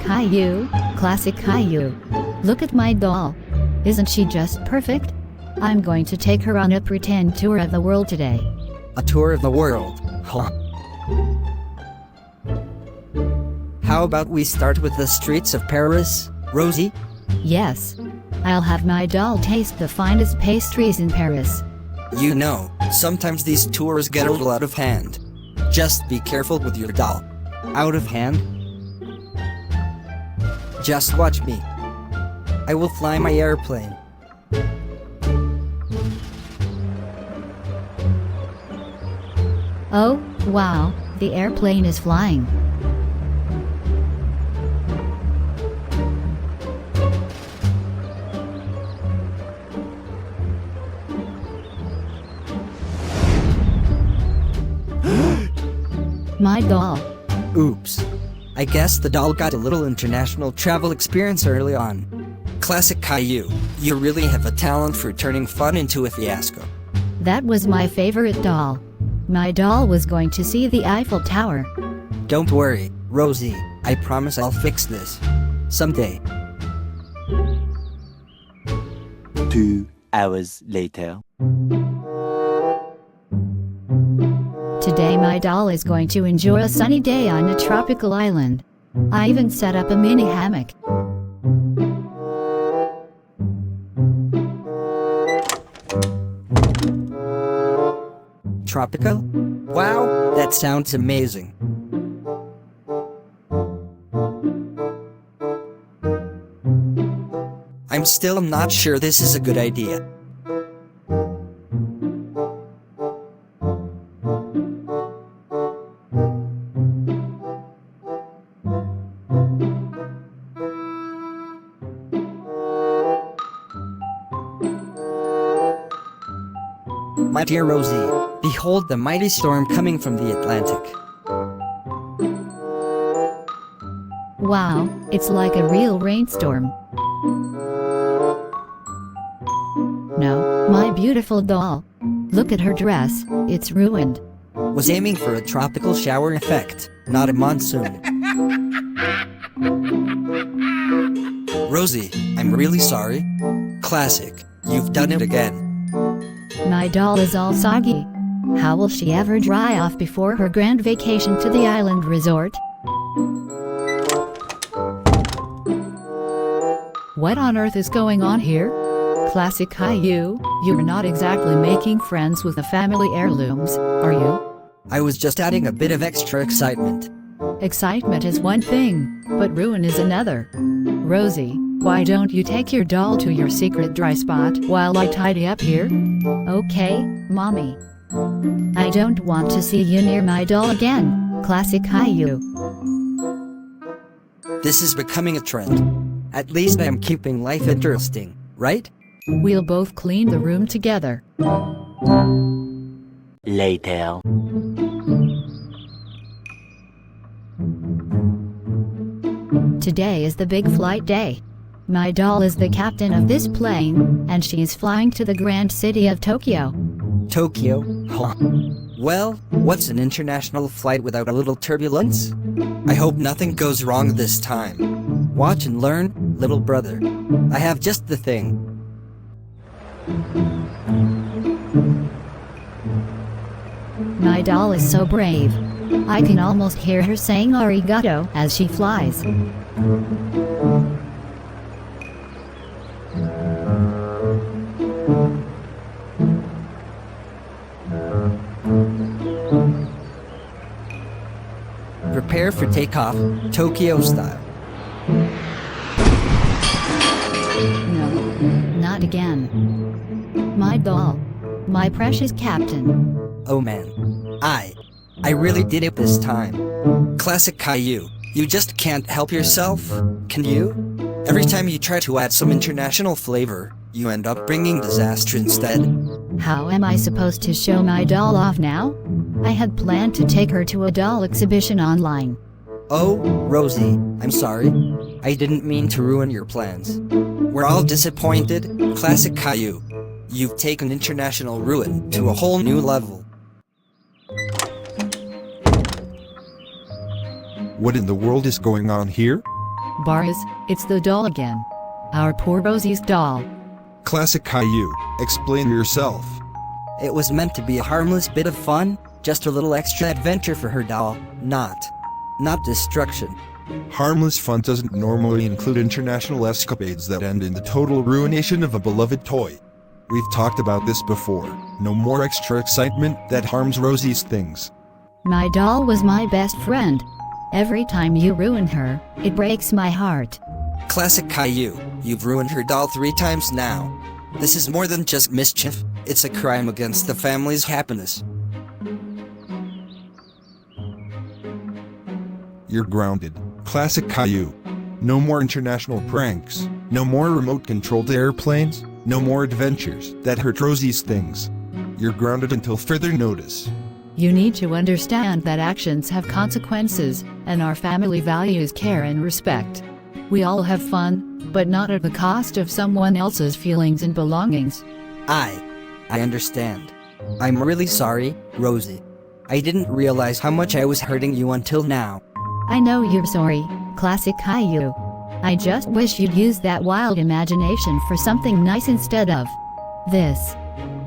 Caillou, classic Caillou. Look at my doll. Isn't she just perfect? I'm going to take her on a pretend tour of the world today. A tour of the world, huh? How about we start with the streets of Paris, Rosie? Yes. I'll have my doll taste the finest pastries in Paris. You know, sometimes these tours get a little out of hand. Just be careful with your doll. Out of hand? Just watch me. I will fly my airplane. Oh, wow, the airplane is flying. My doll. Oops. I guess the doll got a little international travel experience early on. Classic Caillou, you really have a talent for turning fun into a fiasco. That was my favorite doll. My doll was going to see the Eiffel Tower. Don't worry, Rosie, I promise I'll fix this. Someday. 2 hours later. Today my doll is going to enjoy a sunny day on a tropical island. I even set up a mini hammock. Tropical? Wow, that sounds amazing. I'm still not sure this is a good idea. My dear Rosie, behold the mighty storm coming from the Atlantic. Wow, it's like a real rainstorm. No, my beautiful doll. Look at her dress, it's ruined. Was aiming for a tropical shower effect, not a monsoon. Rosie, I'm really sorry. Classic, you've done it again. My doll is all soggy. How will she ever dry off before her grand vacation to the island resort? What on earth is going on here? Classic Caillou, you're not exactly making friends with the family heirlooms, are you? I was just adding a bit of extra excitement. Excitement is one thing, but ruin is another. Rosie, why don't you take your doll to your secret dry spot while I tidy up here? Okay, Mommy. I don't want to see you near my doll again, Classic Caillou. This is becoming a trend. At least I am keeping life interesting, right? We'll both clean the room together. Later. Today is the big flight day. My doll is the captain of this plane, and she's flying to the grand city of Tokyo. Tokyo? Huh. Well, what's an international flight without a little turbulence? I hope nothing goes wrong this time. Watch and learn, little brother. I have just the thing. My doll is so brave. I can almost hear her saying arigato as she flies. Prepare for takeoff, Tokyo style. No, not again. My doll. My precious captain. Oh man. I really did it this time. Classic Caillou, you just can't help yourself, can you? Every time you try to add some international flavor, you end up bringing disaster instead. How am I supposed to show my doll off now? I had planned to take her to a doll exhibition online. Oh, Rosie, I'm sorry. I didn't mean to ruin your plans. We're all disappointed, Classic Caillou. You've taken international ruin to a whole new level. What in the world is going on here? Boris, it's the doll again. Our poor Rosie's doll. Classic Caillou, explain yourself. It was meant to be a harmless bit of fun, just a little extra adventure for her doll, not destruction. Harmless fun doesn't normally include international escapades that end in the total ruination of a beloved toy. We've talked about this before. No more extra excitement that harms Rosie's things. My doll was my best friend. Every time you ruin her, it breaks my heart. Classic Caillou, you've ruined her doll 3 times now. This is more than just mischief, it's a crime against the family's happiness. You're grounded. Classic Caillou. No more international pranks. No more remote-controlled airplanes. No more adventures that hurt Rosie's things. You're grounded until further notice. You need to understand that actions have consequences, and our family values care and respect. We all have fun, but not at the cost of someone else's feelings and belongings. I understand. I'm really sorry, Rosie. I didn't realize how much I was hurting you until now. I know you're sorry, Classic Caillou. I just wish you'd use that wild imagination for something nice instead of this.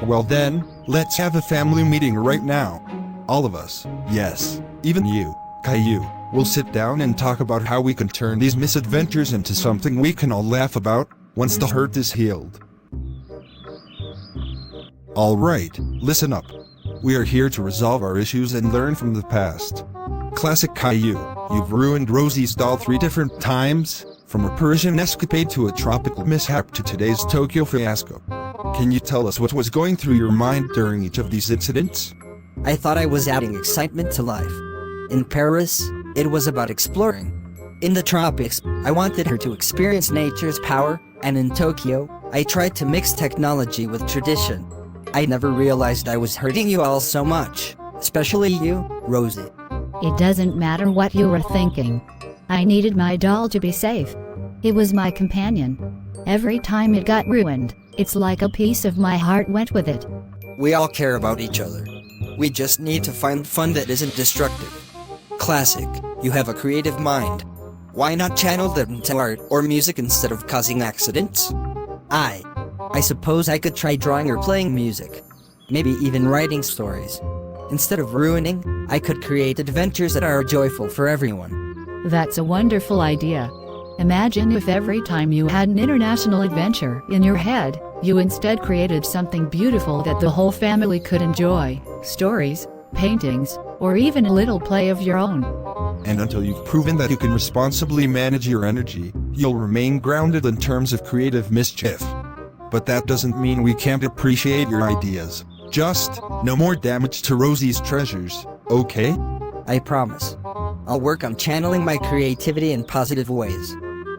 Well then, let's have a family meeting right now. All of us, yes, even you, Caillou, will sit down and talk about how we can turn these misadventures into something we can all laugh about once the hurt is healed. Alright, listen up. We are here to resolve our issues and learn from the past. Classic Caillou, you've ruined Rosie's doll 3 different times, from a Parisian escapade to a tropical mishap to today's Tokyo fiasco. Can you tell us what was going through your mind during each of these incidents? I thought I was adding excitement to life. In Paris, it was about exploring. In the tropics, I wanted her to experience nature's power, and in Tokyo, I tried to mix technology with tradition. I never realized I was hurting you all so much, especially you, Rosie. It doesn't matter what you were thinking. I needed my doll to be safe. It was my companion. Every time it got ruined, it's like a piece of my heart went with it. We all care about each other. We just need to find fun that isn't destructive. Classic, you have a creative mind. Why not channel that into art or music instead of causing accidents? I suppose I could try drawing or playing music. Maybe even writing stories. Instead of ruining, I could create adventures that are joyful for everyone. That's a wonderful idea. Imagine if every time you had an international adventure in your head, you instead created something beautiful that the whole family could enjoy. Stories, paintings, or even a little play of your own. And until you've proven that you can responsibly manage your energy, you'll remain grounded in terms of creative mischief. But that doesn't mean we can't appreciate your ideas. Just, no more damage to Rosie's treasures, okay? I promise. I'll work on channeling my creativity in positive ways.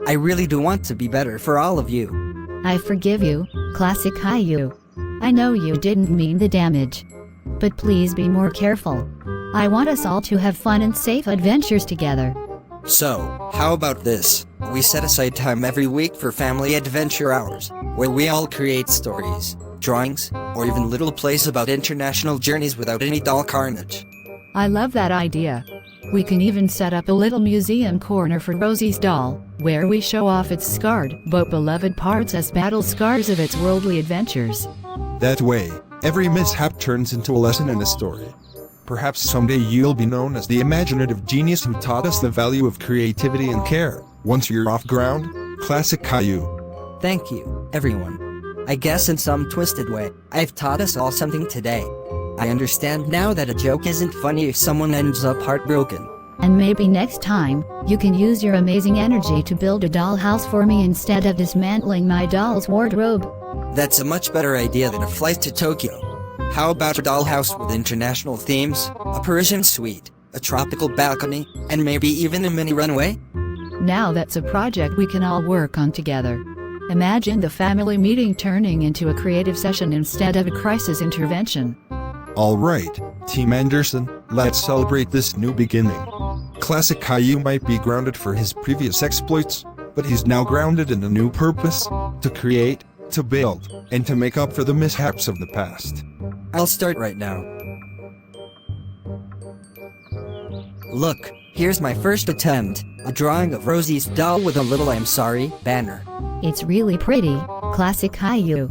I really do want to be better for all of you. I forgive you, Classic Caillou. I know you didn't mean the damage. But please be more careful. I want us all to have fun and safe adventures together. So, how about this? We set aside time every week for family adventure hours, where we all create stories, drawings, or even little plays about international journeys without any doll carnage. I love that idea. We can even set up a little museum corner for Rosie's doll, where we show off its scarred but beloved parts as battle scars of its worldly adventures. That way, every mishap turns into a lesson and a story. Perhaps someday you'll be known as the imaginative genius who taught us the value of creativity and care. Once you're off ground, Classic Caillou. Thank you, everyone. I guess in some twisted way, I've taught us all something today. I understand now that a joke isn't funny if someone ends up heartbroken. And maybe next time, you can use your amazing energy to build a dollhouse for me instead of dismantling my doll's wardrobe. That's a much better idea than a flight to Tokyo. How about a dollhouse with international themes, a Parisian suite, a tropical balcony, and maybe even a mini runway? Now that's a project we can all work on together. Imagine the family meeting turning into a creative session instead of a crisis intervention. Alright, Team Anderson, let's celebrate this new beginning. Classic Caillou might be grounded for his previous exploits, but he's now grounded in a new purpose, to create, to build, and to make up for the mishaps of the past. I'll start right now. Look, Here's my first attempt, a drawing of Rosie's doll with a little "I'm sorry" banner. It's really pretty, classic Caillou.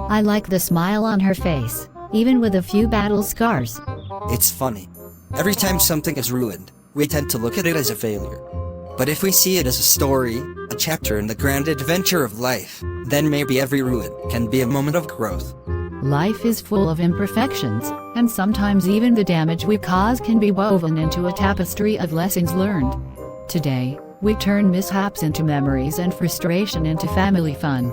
I like the smile on her face, even with a few battle scars. It's funny. Every time something is ruined, we tend to look at it as a failure. But if we see it as a story, a chapter in the grand adventure of life, then maybe every ruin can be a moment of growth. Life is full of imperfections, and sometimes even the damage we cause can be woven into a tapestry of lessons learned. Today, we turn mishaps into memories and frustration into family fun.